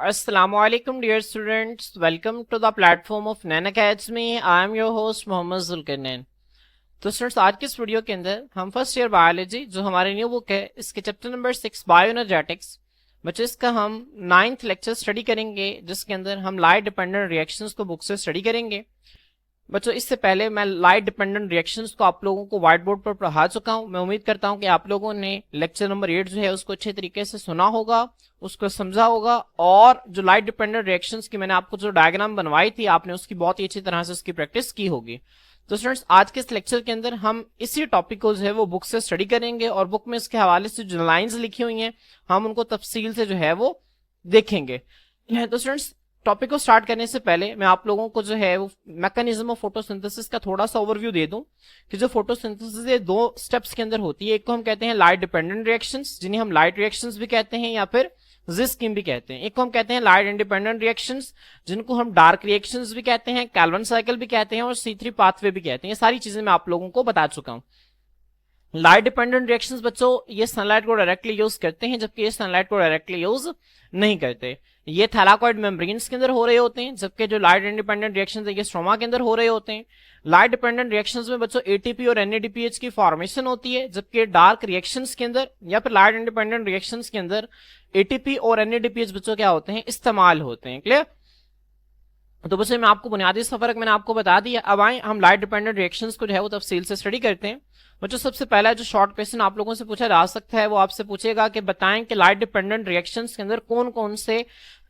Assalamualaikum dear students, welcome to the platform of Nan Academy. I am your host Mohammad Zulqarnain. तो students आज के इस video के अंदर हम फर्स्ट ईयर बायोलॉजी जो हमारी न्यू बुक है इसके चैप्टर नंबर 6 बायोएनर्जेटिक्स बच्चों इसका हम 9th लेक्चर स्टडी करेंगे, जिसके अंदर हम लाइट डिपेंडेंट रिएक्शंस को बुक से स्टडी करेंगे। बच्चों इससे पहले मैं लाइट डिपेंडेंट रिएक्शंस को आप लोगों को व्हाइट बोर्ड पर पढ़ा चुका हूं। मैं उम्मीद करता हूं कि आप लोगों ने लेक्चर नंबर 8 जो है उसको अच्छे तरीके से सुना होगा, उसको समझा होगा, और जो लाइट डिपेंडेंट रिएक्शंस की मैंने आपको जो डायग्राम बनवाई थी आपने उसकी बहुत ही अच्छी तरह से उसकी प्रैक्टिस की होगी। तो स्टूडेंट्स आज के इस लेक्चर के अंदर हम इसी टॉपिक को जो है वो बुक से स्टडी करेंगे और बुक में इसके हवाले से जो लाइंस लिखी हुई हैं हम उनको तफसील से जो है वो देखेंगे। तो स्टूडेंट्स टॉपिक को स्टार्ट करने से पहले मैं आप लोगों को जो है वो मैकेनिज्म ऑफ फोटोसिंथेसिस का थोड़ा सा ओवरव्यू दे दूं कि जो फोटोसिंथेसिस है दो स्टेप्स के अंदर होती है। एक को हम कहते हैं लाइट डिपेंडेंट रिएक्शंस, जिन्हें हम लाइट रिएक्शंस भी कहते हैं या फिर जिस्किम भी कहते हैं। एक को हम कहते हैं लाइट इंडिपेंडेंट रिएक्शंस, जिनको हम डार्क रिएक्शंस भी कहते हैं, कैल्विन साइकिल भी कहते हैं और C3 पाथवे भी कहते हैं। ये सारी चीजें मैं आप लोगों को बता चुका हूं। लाइट डिपेंडेंट रिएक्शंस बच्चों ये सनलाइट को डायरेक्टली यूज करते हैं, जबकि ये सनलाइट को डायरेक्टली यूज नहीं करते। ये थैलाकॉइड मेम्ब्रेन्स के अंदर हो रहे होते हैं, जबकि जो लाइट इंडिपेंडेंट रिएक्शंस है ये स्ट्रोमा के अंदर हो रहे होते हैं। लाइट डिपेंडेंट रिएक्शंस में बच्चों एटीपी और NADPH की फॉर्मेशन होती है, जबकि डार्क रिएक्शंस के अंदर या फिर लाइट इंडिपेंडेंट रिएक्शंस के अंदर एटीपी और NADPH बच्चों क्या होते हैं, इस्तेमाल होते हैं। क्लियर? तो बच्चों मैं आपको बुनियादी सा फर्क मैंने आपको बता दिया। अब आए हम लाइट डिपेंडेंट रिएक्शंस को जो है वो तफसील से स्टडी करते हैं। बच्चों सबसे पहला जो शॉर्ट क्वेश्चन आप लोगों से पूछा जा सकता है वो आपसे पूछेगा कि बताएं कि लाइट डिपेंडेंट रिएक्शंस के अंदर कौन कौन से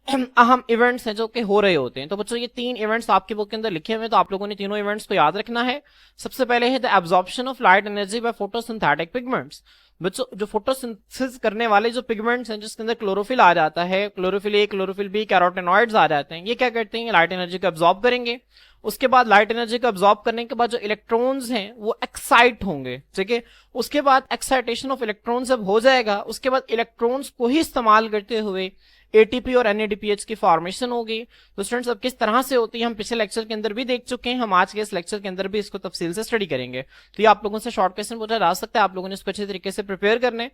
अहम इवेंट्स हैं जो कि हो रहे होते हैं। तो बच्चों ये 3 इवेंट्स आपकी बुक के अंदर लिखे हुए हैं, तो आप लोगों ने तीनों इवेंट्स को याद रखना है। सबसे पहले है the absorption of light energy by photosynthetic pigments. बच्चों जो फोटोसिंथेसिस करने वाले जो पिगमेंट्स हैं जिसके अंदर क्लोरोफिल आ जाता है, chlorophyll A, chlorophyll B, carotenoids आ जाते हैं, ये क्या करते हैं, लाइट एनर्जी को एब्जॉर्ब करेंगे। उसके बाद लाइट एनर्जी को एब्जॉर्ब करने के बाद जो इलेक्ट्रॉन्स हैं वो एक्साइट होंगे, ठीक है। उसके बाद एक्साइटेशन ऑफ इलेक्ट्रॉन जब हो जाएगा उसके बाद इलेक्ट्रॉन्स को ही इस्तेमाल करते हुए एटीपी और NADPH की फॉर्मेशन होगी। तो स्टूडेंट्स अब किस तरह से होती है हम पिछले लेक्चर के अंदर भी देख चुके हैं, हम आज के इस लेक्चर के अंदर भी इसको तफसील से स्टडी करेंगे। तो ये आप लोगों से शॉर्ट क्वेश्चन पूछा जा सकता है, आप लोगों ने इसको अच्छे तरीके से प्रिपेयर करने।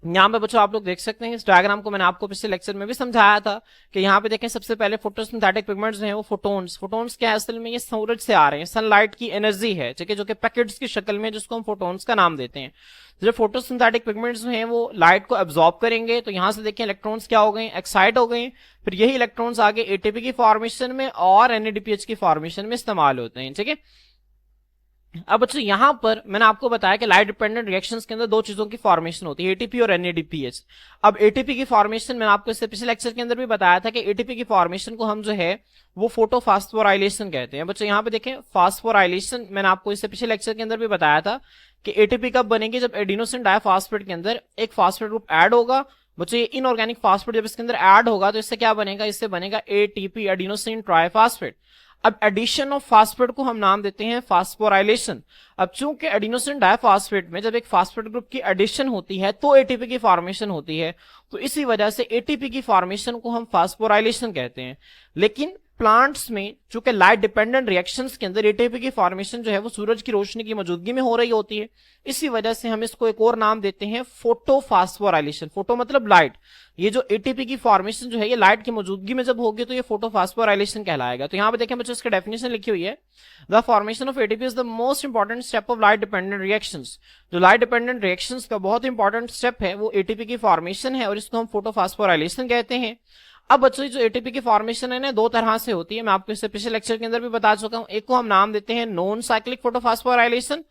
यहाँ पे बच्चों आप लोग देख सकते हैं इस डायग्राम को मैंने आपको पिछले लेक्चर में भी समझाया था कि यहाँ पे देखें सबसे पहले फोटोसिंथेटिक पिगमेंट्स हैं वो फोटोन्स क्या है, असल में ये सूरज से आ रहे हैं, सनलाइट की एनर्जी है, ठीक है, जो कि पैकेट्स की शक्ल में जिसको हम फोटोन्स का नाम देते हैं। जो फोटोसिंथेटिक पिगमेंट्स हैं वो लाइट को एब्जॉर्ब करेंगे, तो यहाँ से देखें इलेक्ट्रॉन्स क्या हो गए, एक्साइट हो गए, फिर यही इलेक्ट्रॉन्स आगे एटीपी की फॉर्मेशन में और NADPH की फॉर्मेशन में इस्तेमाल होते हैं, ठीक है। अब बच्चों यहां पर मैंने आपको बताया कि लाइट डिपेंडेंट रिएक्शंस के अंदर दो चीजों की फॉर्मेशन होती है, एटीपी और NADPH। अब एटीपी की फॉर्मेशन मैंने आपको इससे पिछले लेक्चर के अंदर भी बताया था कि एटीपी की फॉर्मेशन को हम जो है वो फोटोफॉस्फोराइलेशन कहते हैं। बच्चों यहां पे देखें फॉस्फोराइलेशन मैंने आपको इससे पिछले लेक्चर के अंदर भी बताया था कि एटीपी कब बनेगी, जब एडिनोसिन डाइफॉस्फेट के अंदर एक फॉस्फेट ग्रुप ऐड होगा। बच्चों ये इनऑर्गेनिक फॉस्फेट जब इसके अंदर ऐड होगा तो इससे क्या बनेगा, इससे बनेगा ATP एडिनोसिन ट्राइफॉस्फेट। अब एडिशन ऑफ फास्फेट को हम नाम देते हैं फास्फोराइलेशन। अब चूंकि एडिनोसिन डाइफॉस्फेट में जब एक फास्फेट ग्रुप की एडिशन होती है तो एटीपी की फॉर्मेशन होती है, तो इसी वजह से एटीपी की फॉर्मेशन को हम फास्फोराइलेशन कहते हैं। लेकिन प्लांट्स में चूंकि लाइट डिपेंडेंट रिएक्शंस के अंदर एटीपी की फॉर्मेशन जो है वो सूरज की रोशनी की मौजूदगी में हो रही होती है, इसी वजह से हम इसको एक और नाम देते हैं फोटोफॉस्फोराइलेशन। फोटो मतलब लाइट, ये जो एटीपी की फॉर्मेशन जो है ये लाइट की मौजूदगी में जब होगी तो ये फोटोफॉस्फोराइलेशन कहलाएगा। तो यहाँ पे देखें बच्चों इसकी डेफिनेशन लिखी हुई है, the formation of ATP is the most important step of light dependent reactions. जो लाइट डिपेंडेंट रिएक्शंस का बहुत इंपॉर्टेंट स्टेप है वो एटीपी की फॉर्मेशन है और इसको हम फोटोफॉस्फोराइलेशन कहते हैं। अब बच्चों जो एटीपी की फॉर्मेशन है ना दो तरह से होती है, मैं आपको इससे पिछले लेक्चर के अंदर भी बता चुका हूं। एक को हम नाम देते हैं नॉन साइक्लिक फोटोफॉस्फोराइलेशन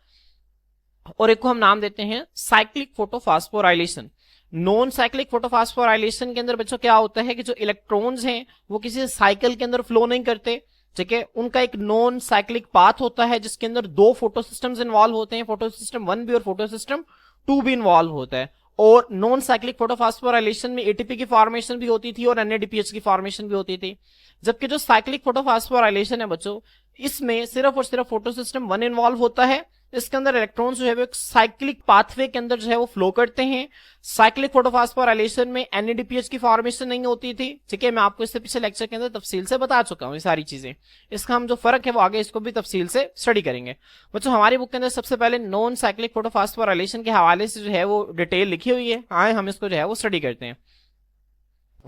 और एक को हम नाम देते हैं cyclic photophosphorylation. Non cyclic photophosphorylation के अंदर बच्चों क्या होता है कि जो इलेक्ट्रॉन्स हैं वो किसी साइकिल के अंदर फ्लो नहीं करते, ठीक है, उनका एक नॉन साइक्लिक पाथ होता है जिसके अंदर दो फोटो सिस्टम्स इन्वॉल्व होते हैं, फोटो सिस्टम 1 भी और फोटो सिस्टम 2 भी इन्वॉल्व होता है। और नॉन साइक्लिक फोटोफॉस्फोराइलेशन में एटीपी की फॉर्मेशन भी होती थी और NADPH की फॉर्मेशन भी होती थी। जबकि जो साइक्लिक फोटोफॉस्फोराइलेशन है बच्चों इसमें सिर्फ और सिर्फ फोटो सिस्टम 1 इन्वॉल्व होता है, इसके अंदर इलेक्ट्रॉन्स जो है वो एक साइक्लिक पाथवे के अंदर जो है वो फ्लो करते हैं। साइक्लिक फोटोफॉस्फोराइलेशन में NADPH की फॉर्मेशन नहीं होती थी, ठीक है, मैं आपको इससे पिछले लेक्चर के अंदर तफसील से बता चुका हूँ ये सारी चीजें। इसका हम जो फर्क है वो आगे इसको भी तफसील से स्टडी करेंगे। बच्चों हमारी बुक के अंदर सबसे पहले नॉन साइक्लिक फोटोफॉस्फोराइलेशन के हवाले से जो है वो डिटेल लिखी हुई है, आए हम इसको जो है वो स्टडी करते हैं।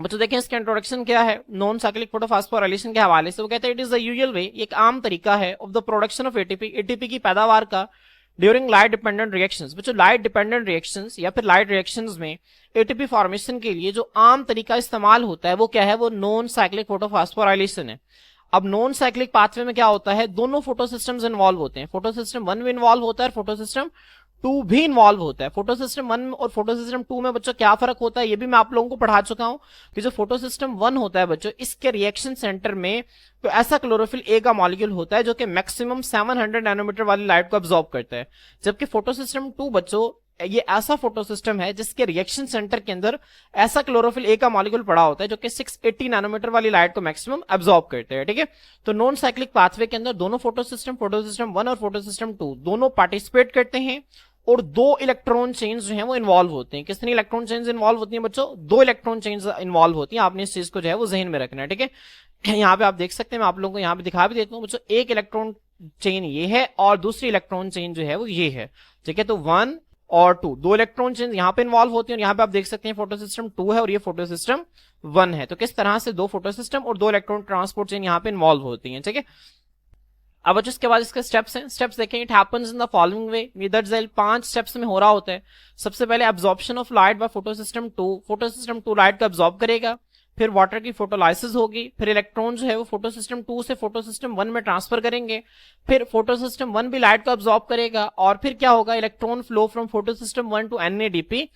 बच्चों देखें इसका इंट्रोडक्शन क्या है नॉन साइक्लिक फोटोफॉस्फोराइलेशन के हवाले से। वो कहते हैं इट इज द यूजुअल वे, एक आम तरीका है of the production of ATP, ATP की पैदावार का ड्यूरिंग लाइट डिपेंडेंट रिएक्शंस। बच्चों लाइट डिपेंडेंट रिएक्शंस या फिर लाइट रिएक्शंस में एटीपी फॉर्मेशन के लिए जो आम तरीका इस्तेमाल होता है वो क्या है, वो नॉन साइक्लिक फोटोफॉस्फोराइलेशन है। अब नॉन साइक्लिक पाथवे में क्या होता है, दोनों फोटो सिस्टम्स इन्वॉल्व होते हैं, फोटो सिस्टम 1 भी इन्वॉल्व होता है, फोटो सिस्टम 2 भी इन्वॉल्व होता है। फोटो सिस्टम 1 और फोटो सिस्टम 2 में बच्चों क्या फर्क होता है ये भी मैं आप लोगों को पढ़ा चुका हूं कि जो फोटो सिस्टम 1 होता है बच्चों, इसके रिएक्शन सेंटर में तो ऐसा क्लोरोफिल ए का मॉलिक्यूल होता है जो कि मैक्सिमम 700 नैनोमीटर वाली लाइट को अब्सॉर्ब करता है। जबकि फोटो सिस्टम 2 बच्चों ये ऐसा फोटो सिस्टम है जिसके रिएक्शन सेंटर के अंदर ऐसा क्लोरोफिल ए का मॉलिक्यूल पड़ा होता है जो कि 680 नैनोमीटर वाली लाइट को मैक्सिमम अब्सॉर्ब करते हैं। ठीक है, तो नॉन साइक्लिक पाथवे के अंदर दोनों फोटो सिस्टम 1 और फोटो सिस्टम 2 दोनों पार्टिसिपेट करते हैं और 2 इलेक्ट्रॉन चेन्स जो हैं वो इन्वॉल्व होते हैं। कितनी इलेक्ट्रॉन चेन्स इन्वॉल्व होती हैं बच्चों, 2 इलेक्ट्रॉन चेन्स इन्वॉल्व होती हैं। आपने इस चीज को जो है वो जहन में रखना है। ठीक है, यहाँ पे आप देख सकते हैं, मैं आप लोगों को यहाँ पे दिखा भी देता हूँ बच्चों, एक इलेक्ट्रॉन चेन ये है और दूसरी इलेक्ट्रॉन चेन जो है वो ये है। ठीक है, तो 1 और 2 2 इलेक्ट्रॉन चेन यहाँ पे इन्वॉल्व होती है और यहाँ पे आप देख सकते हैं फोटो सिस्टम 2 है और ये फोटो सिस्टम 1 है। तो किस तरह से 2 फोटो सिस्टम और 2 इलेक्ट्रॉन ट्रांसपोर्ट चेन यहाँ पे इन्वॉल्व होती है। ठीक है, अब बच्चों इसके बाद इसके स्टेप्स हैं, स्टेप्स देखें। It happens in the following way, that is 5 steps में हो रहा होता है। सबसे पहले absorption of light by photo system 2, photo system 2 light को एब्जॉर्ब करेगा, फिर वाटर की फोटोलाइसिस होगी, फिर इलेक्ट्रॉन जो है वो फोटो सिस्टम 2 से फोटो सिस्टम 1 में ट्रांसफर करेंगे, फिर फोटो सिस्टम 1 भी लाइट को एब्जॉर्ब करेगा और फिर क्या होगा, electron flow from photo system 1 to NADP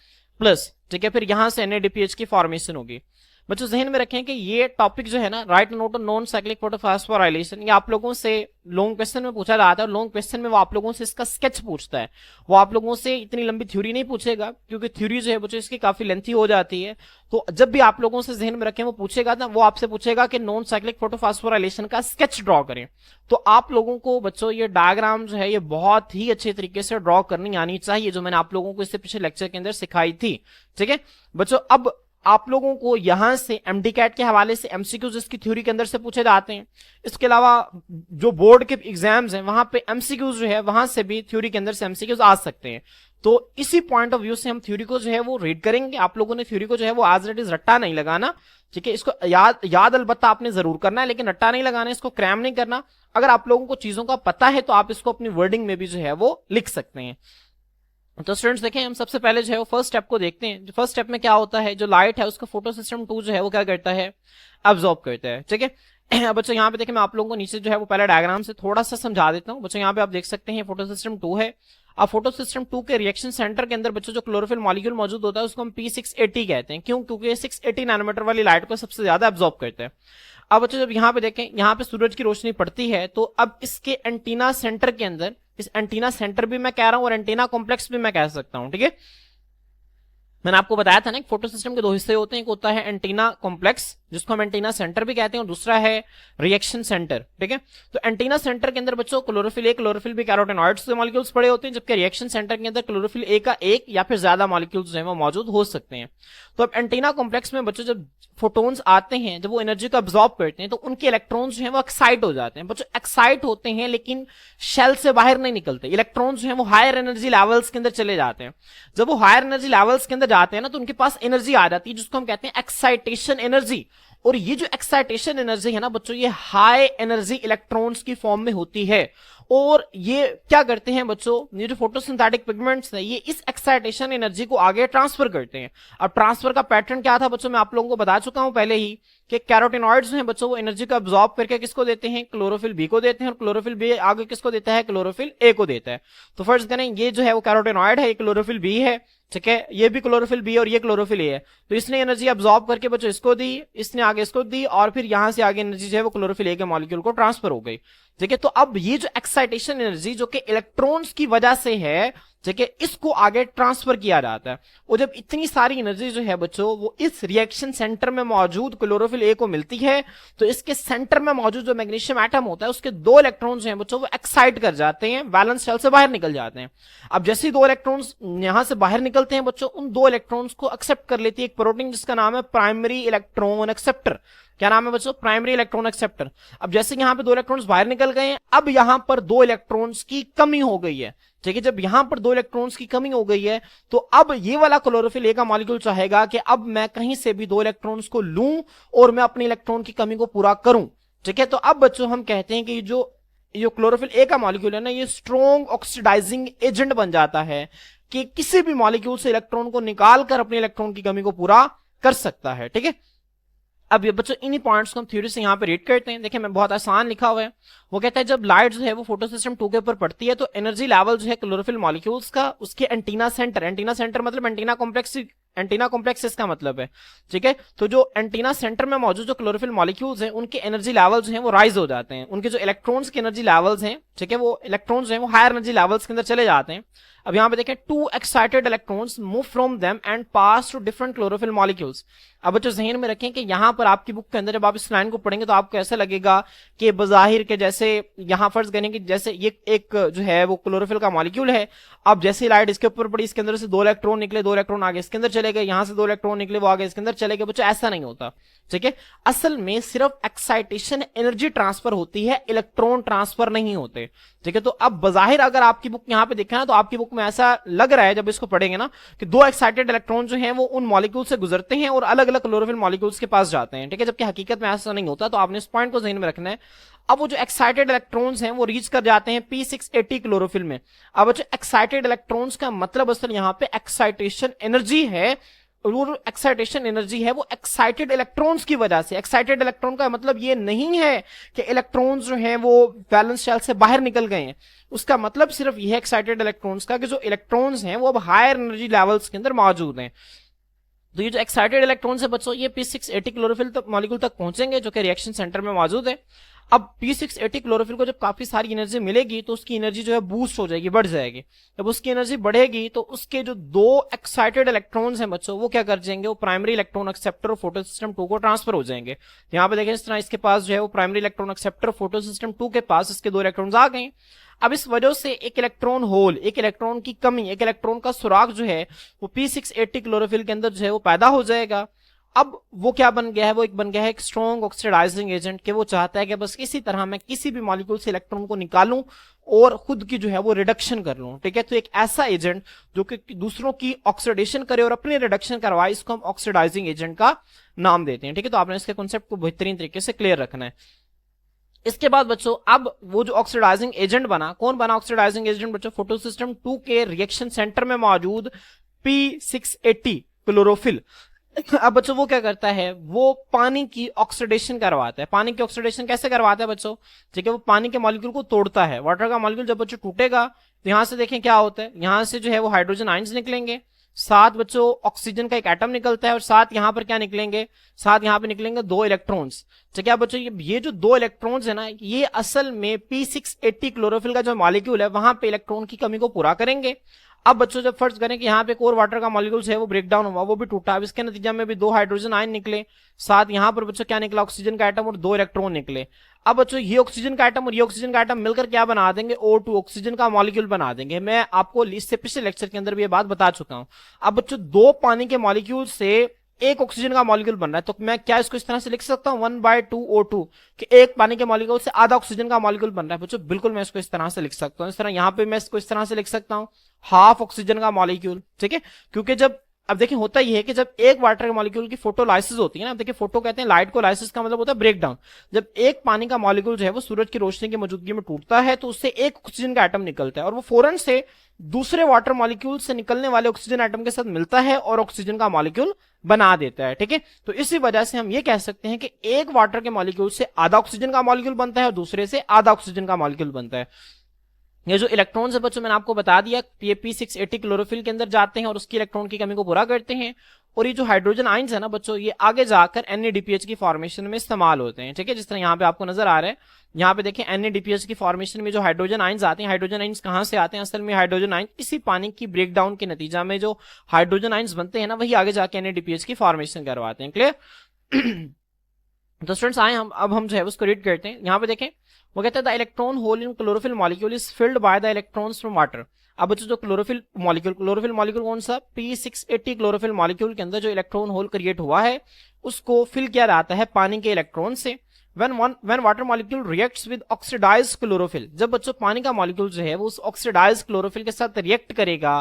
plus. ठीक है, फिर यहां से NADPH की फॉर्मेशन होगी। बच्चों जहन में रखें कि ये टॉपिक जो है ना, right note non cyclic photophosphorylation, ये आप लोगों से लॉन्ग क्वेश्चन में पूछा जाता है। लॉन्ग क्वेश्चन में वो आप लोगों से इसका स्केच पूछता है, वो आप लोगों से इतनी लंबी थ्योरी नहीं पूछेगा क्योंकि थ्योरी जो है बच्चों इसकी काफी लेंथी हो जाती है। तो जब भी आप लोगों से जहन में रखें वो पूछेगा ना, वो आपसे पूछेगा कि नॉन साइक्लिक फोटोफॉस्फोराइलेशन का स्केच ड्रॉ करें। तो आप लोगों को बच्चों ये डायग्राम जो है ये बहुत ही अच्छे तरीके से ड्रॉ करनी आनी चाहिए, जो मैंने आप लोगों को इससे पिछले लेक्चर के अंदर सिखाई थी। ठीक है बच्चों, अब आप लोगों को यहां से MDCAT के हवाले से MCQs इसकी थ्योरी के अंदर से पूछे जाते हैं। इसके अलावा जो बोर्ड के एग्जाम्स हैं वहां पे MCQs जो है वहां से भी थ्योरी के अंदर से MCQs आ सकते हैं। तो इसी पॉइंट ऑफ व्यू से हम थ्योरी को जो है वो रीड करेंगे। आप लोगों ने थ्योरी को जो है वो आज इट इज रट्टा नहीं लगाना। ठीक है, इसको याद अलबत्ता आपने जरूर करना है, लेकिन रट्टा नहीं लगाना, इसको क्रैम नहीं करना। अगर आप लोगों को चीजों का पता है तो आप इसको अपनी वर्डिंग में भी जो है वो लिख सकते हैं। तो स्टूडेंट्स देखें, हम सबसे पहले जो है वो फर्स्ट स्टेप को देखते हैं। फर्स्ट स्टेप में क्या होता है, जो लाइट है उसका फोटो सिस्टम 2 जो है वो क्या करता है, अब्सॉर्ब करता है। ठीक है, बच्चों यहाँ पे देखें, मैं आप लोगों को नीचे जो है वो पहले डायग्राम से थोड़ा सा समझा देता हूँ। बच्चों यहाँ पे आप देख सकते हैं फोटो सिस्टम 2 है। अब फोटो सिस्टम 2 के रिएक्शन सेंटर के अंदर बच्चों जो क्लोरोफिल मॉलिक्यूल मौजूद होता है उसको हम P680 कहते हैं। क्यों? क्योंकि ये 680 नैनोमीटर वाली लाइट को सबसे ज्यादा अब्सॉर्ब करते हैं। अब बच्चों जब यहाँ पे देखें, यहाँ पे सूरज की रोशनी पड़ती है तो अब इसके एंटीना सेंटर के अंदर, इस एंटीना सेंटर भी मैं कह रहा हूं और एंटीना कॉम्प्लेक्स भी मैं कह सकता हूं। ठीक है, मैंने आपको बताया था ना कि फोटो सिस्टम के 2 हिस्से होते हैं, एक होता है एंटीना कॉम्प्लेक्स जिसको हम एंटीना सेंटर भी कहते हैं और दूसरा है रिएक्शन सेंटर। ठीक है, तो एंटीना सेंटर के अंदर बच्चों chlorophyll A, chlorophyll B, carotenoids के मॉलिक्यूल्स पड़े होते हैं, जबकि रिएक्शन सेंटर के अंदर क्लोरोफिल ए का एक या फिर ज्यादा मॉलिक्यूल्स जो है वो मौजूद हो सकते हैं। तो अब एंटीना कॉम्प्लेक्स में बच्चों जब फोटोन्स आते हैं, जब वो एनर्जी को अब्सॉर्ब करते हैं तो उनके इलेक्ट्रॉन्स जो है वो एक्साइट हो जाते हैं। बच्चों एक्साइट होते हैं लेकिन शेल से बाहर नहीं निकलते। इलेक्ट्रॉन्स जो है वो हायर एनर्जी लेवल्स के अंदर चले जाते हैं। जब वो हायर एनर्जी लेवल्स के अंदर जाते हैं ना तो उनके पास एनर्जी आ जाती है जिसको हम कहते हैं एक्साइटेशन एनर्जी। और ये जो एक्साइटेशन एनर्जी है ना बच्चों, ये हाई एनर्जी इलेक्ट्रॉन्स की फॉर्म में होती है। और ये क्या करते हैं बच्चों, ये जो फोटोसिंथेटिक पिगमेंट्स है ये इस एक्साइटेशन एनर्जी को आगे ट्रांसफर करते हैं। अब ट्रांसफर का पैटर्न क्या था बच्चों, मैं आप लोगों को बता चुका हूं पहले ही कि कैरोटिनॉइड्स हैं बच्चों, वो एनर्जी को अब्सॉर्ब करके किसको देते हैं, क्लोरोफिल बी को देते हैं, और क्लोरोफिल बी आगे किसको देता है, क्लोरोफिल ए को देता है। तो फर्स्ट करें, ये जो है वो कैरोटिनॉइड है, ये क्लोरोफिल बी है। ठीक है, ये भी क्लोरोफिल बी और ये क्लोरोफिल ए है। तो इसने एनर्जी अब्सॉर्ब करके बच्चों इसको दी, इसने आगे इसको दी, और फिर यहां से आगे एनर्जी जो है वो क्लोरोफिल ए के मॉलिक्यूल को ट्रांसफर हो गई। ठीक है, तो अब ये जो एक्साइटेशन एनर्जी जो कि इलेक्ट्रॉन्स की वजह से है, ठीक है, इसको आगे ट्रांसफर किया जाता है। और जब इतनी सारी एनर्जी जो है बच्चों वो इस रिएक्शन सेंटर में मौजूद क्लोरोफिल ए को मिलती है, तो इसके सेंटर में मौजूद जो मैग्नीशियम एटम होता है उसके 2 इलेक्ट्रॉन्स जो हैं बच्चों वो एक्साइट कर जाते हैं, वैलेंस शेल से बाहर निकल जाते हैं। अब जैसे ही 2 इलेक्ट्रॉन्स यहां से बाहर निकलते हैं बच्चों, उन 2 इलेक्ट्रॉन्स को एक्सेप्ट कर लेती है एक प्रोटीन जिसका नाम है प्राइमरी इलेक्ट्रॉन एक्सेप्टर। क्या नाम है बच्चों, प्राइमरी इलेक्ट्रॉन एक्सेप्टर। अब जैसे यहाँ पे 2 इलेक्ट्रॉन्स बाहर निकल गए हैं, अब यहाँ पर 2 इलेक्ट्रॉन्स की कमी हो गई है, ठीक है। जब यहां पर 2 इलेक्ट्रॉन्स की कमी हो गई है तो अब ये वाला क्लोरोफिल ए का मॉलिक्यूल चाहेगा कि अब मैं कहीं से भी 2 इलेक्ट्रॉन्स को लूं और मैं अपनी इलेक्ट्रॉन की कमी को पूरा करूं, ठीक है। तो अब बच्चों हम कहते हैं कि जो क्लोरोफिल ए का मॉलिक्यूल है ना, ये स्ट्रॉन्ग ऑक्सीडाइजिंग एजेंट बन जाता है कि किसी भी मॉलिक्यूल से इलेक्ट्रॉन को निकाल कर अपने इलेक्ट्रॉन की कमी को पूरा कर सकता है, ठीक है। अब ये बच्चों इन्हीं पॉइंट्स को हम थ्योरी से यहाँ पे रीड करते हैं। देखिए मैं बहुत आसान लिखा हुआ है, वो कहता है जब लाइट जो है वो फोटो सिस्टम 2 के ऊपर पड़ती है तो एनर्जी लेवल जो है क्लोरोफिल मॉलिक्यूल्स का उसके एंटीना सेंटर मतलब एंटीना कॉम्प्लेक्स इसका मतलब है, ठीक है। तो जो एंटीना सेंटर में मौजूद जो क्लोरोफिल मॉलिक्यूल्स हैं उनके एनर्जी लेवल्स हैं वो राइज हो जाते हैं, उनके जो इलेक्ट्रॉन्स के एनर्जी लेवल्स हैं, ठीक है, वो इलेक्ट्रॉन्स हैं वो हायर एनर्जी लेवल्स के अंदर चले जाते हैं। अब यहाँ पे देखें 2 excited electrons move from them and pass to different chlorophyll molecules. अब बच्चों जहन में रखें कि यहाँ पर आपकी बुक के अंदर जब आप इस लाइन को पढ़ेंगे तो आपको ऐसा लगेगा कि बजाहिर के जैसे यहाँ फर्ज करें कि जैसे ये एक जो है वो क्लोरोफिल का मॉलिक्यूल है। अब जैसे लाइट इसके ऊपर पड़ी, इसके अंदर से 2 इलेक्ट्रॉन निकले, 2 इलेक्ट्रॉन आगे इसके अंदर चले गए, यहाँ से 2 इलेक्ट्रॉन निकले वो आगे इसके अंदर चले गए। बच्चों ऐसा नहीं होता, ठीक है। असल में सिर्फ एक्साइटेशन एनर्जी ट्रांसफर होती है, इलेक्ट्रॉन ट्रांसफर नहीं होते, ठीक है। तो अब बजाहिर अगर आपकी बुक यहाँ पे देखा ना तो आपकी बुक में ऐसा लग रहा है जब इसको पढ़ेंगे ना कि 2 एक्साइटेड इलेक्ट्रॉन जो हैं वो उन मॉलिक्यूल से गुजरते हैं और अलग अलग क्लोरोफिल मॉलिक्यूल्स के पास जाते हैं, ठीक है, जबकि हकीकत में ऐसा नहीं होता। तो आपने इस पॉइंट को ध्यान में रखना है। अब वो जो एक्साइटेड इलेक्ट्रॉन्स हैं वो रीच कर जाते हैं P680 क्लोरोफिल में। अब जो एक्साइटेड इलेक्ट्रॉन्स का मतलब असल यहाँ पे एक्साइटेशन एनर्जी है, और एक्साइटेशन एनर्जी है वो एक्साइटेड इलेक्ट्रॉन्स की वजह से। एक्साइटेड इलेक्ट्रॉन का मतलब ये नहीं है कि इलेक्ट्रॉन्स जो हैं वो वैलेंस शेल से बाहर निकल गए हैं, उसका मतलब सिर्फ ये एक्साइटेड इलेक्ट्रॉन्स का कि जो इलेक्ट्रॉन्स हैं वो अब हायर एनर्जी लेवल्स के अंदर मौजूद हैं। तो ये जो एक्साइटेड इलेक्ट्रॉन्स है बच्चों ये P680 क्लोरोफिल तक मॉलिक्यूल तक पहुंचेंगे जो कि रिएक्शन सेंटर में मौजूद है। अब P680 क्लोरोफिल को जब काफी सारी एनर्जी मिलेगी तो उसकी एनर्जी जो है बूस्ट हो जाएगी, बढ़ जाएगी। जब उसकी एनर्जी बढ़ेगी तो उसके जो 2 एक्साइटेड इलेक्ट्रॉन्स हैं बच्चों वो क्या कर जाएंगे, वो प्राइमरी इलेक्ट्रॉन एक्सेप्टर और फोटो सिस्टम 2 को ट्रांसफर हो जाएंगे। यहाँ पे देखें इस तरह इसके पास जो है वो primary electron acceptor photo system 2 के पास इसके 2 इलेक्ट्रॉन्स आ गए। अब इस वजह से एक इलेक्ट्रॉन होल, एक इलेक्ट्रॉन की कमी, एक इलेक्ट्रॉन का सुराग जो है वो P680 क्लोरोफिल के अंदर जो है वो पैदा हो जाएगा। अब वो क्या बन गया है, वो एक बन गया है एक स्ट्रॉन्ग ऑक्सीडाइजिंग एजेंट के वो चाहता है कि बस इसी तरह मैं किसी भी मॉलिक्यूल से इलेक्ट्रॉन को निकालूं और खुद की जो है वो रिडक्शन कर लूं, ठीक है। तो एक ऐसा एजेंट जो कि दूसरों की ऑक्सीडेशन करे और अपनी रिडक्शन करवाए, इसको हम ऑक्सीडाइजिंग एजेंट का नाम देते हैं, ठीक है। तो आपने इसके कॉन्सेप्ट को बेहतरीन तरीके से क्लियर रखना है। इसके बाद बच्चों अब वो जो ऑक्सीडाइजिंग एजेंट बना, कौन बना ऑक्सीडाइजिंग एजेंट बच्चों, फोटो सिस्टम 2 के रिएक्शन सेंटर में मौजूद P680 क्लोरोफिल। अब बच्चों वो क्या करता है, वो पानी की ऑक्सीडेशन करवाता है। पानी की ऑक्सीडेशन कैसे करवाता है बच्चों, ठीक है, वो पानी के मॉलिक्यूल को तोड़ता है। वाटर का मॉलिक्यूल जब बच्चों टूटेगा तो यहां से देखें क्या होता है, यहां से जो है वो हाइड्रोजन आयंस निकलेंगे, साथ बच्चों ऑक्सीजन का एक एटम निकलता है और साथ यहां पर क्या निकलेंगे, साथ यहां पे निकलेंगे 2 इलेक्ट्रॉन्स, ठीक है बच्चों। ये जो 2 इलेक्ट्रॉन्स है ना ये असल में P680 क्लोरोफिल का जो मॉलिक्यूल है वहां पे इलेक्ट्रॉन की कमी को पूरा करेंगे। अब बच्चों जब फर्ज करें कि यहाँ पे एक और वाटर का मॉलिक्यूल्स है वो ब्रेक डाउन हुआ, वो भी टूटा, अब इसके नतीजा में भी 2 हाइड्रोजन आयन निकले, साथ यहाँ पर बच्चों क्या निकला, ऑक्सीजन का एटम और 2 इलेक्ट्रॉन निकले। अब बच्चों ये ऑक्सीजन का एटम और ये ऑक्सीजन का एटम मिलकर क्या बना देंगे, O2 ऑक्सीजन का मॉलिक्यूल बना देंगे। मैं आपको इससे पिछले लेक्चर के अंदर भी ये बात बता चुका हूं। अब बच्चों 2 पानी के मॉलिक्यूल से एक ऑक्सीजन का मॉलिक्यूल बन रहा है, तो मैं क्या इसको इस तरह से लिख सकता हूं 1/2O2 कि एक पानी के मॉलिक्यूल से आधा ऑक्सीजन का मॉलिक्यूल बन रहा है बच्चों। बिल्कुल मैं इसको इस तरह से लिख सकता हूं, इस तरह यहां पे मैं इसको इस तरह से लिख सकता हूं हाफ ऑक्सीजन का मॉलिक्यूल, ठीक है। क्योंकि जब अब देखिए होता यह है कि जब एक वाटर के मॉलिक्यूल की फोटोलाइसिस होती है ना, देखिए फोटो कहते हैं लाइट को, लाइसिस का मतलब होता है ब्रेक डाउन। जब एक पानी का मॉलिक्यूल जो है वो सूरज की रोशनी की मौजूदगी में टूटता है तो उससे एक ऑक्सीजन का एटम निकलता है और वो फौरन से दूसरे वाटर मॉलिक्यूल से निकलने वाले ऑक्सीजन एटम के साथ मिलता है और ऑक्सीजन का मॉलिक्यूल बना देता है, ठीक है। तो इसी वजह से हम ये कह सकते हैं कि एक वाटर के मॉलिक्यूल से आधा ऑक्सीजन का मॉलिक्यूल बनता है और दूसरे से आधा ऑक्सीजन का मॉलिक्यूल बनता है। ये जो इलेक्ट्रॉन्स है बच्चों मैंने आपको बता दिया, ये P680 क्लोरोफिल के अंदर जाते हैं और उसकी इलेक्ट्रॉन की कमी को पूरा करते हैं। और ये जो हाइड्रोजन आयंस है ना बच्चों ये आगे जाकर NADPH की फॉर्मेशन में इस्तेमाल होते हैं, ठीक है। जिस तरह यहाँ पे आपको नजर आ रहा है, यहाँ पे देखें NADPH की फॉर्मेशन में जो हाइड्रोजन आयंस आते हैं, हाइड्रोजन आयंस कहाँ से आते हैं, असल में हाइड्रोजन आयंस इसी पानी की ब्रेकडाउन के नतीजा में जो हाइड्रोजन आयंस बनते हैं ना वही आगे जाके NADPH की फॉर्मेशन करवाते हैं, क्लियर। तो स्टूडेंट्स आए हम जो है उसको रीड करते हैं। यहाँ पे देखें वो कहता है the electron whole in chlorophyll molecule is filled by the electrons from water. अब बच्चों जो क्लोरोफिल मॉलिक्यूल कौन सा P680 क्लोरोफिल मॉलिक्यूल के अंदर जो इलेक्ट्रॉन होल क्रिएट हुआ है उसको फिल किया जाता है पानी के इलेक्ट्रॉन से। when water molecule reacts with oxidised chlorophyll, जब बच्चों पानी का मॉलिक्यूल जो है वो उस ऑक्सीडाइज्ड क्लोरोफिल के साथ रिएक्ट करेगा,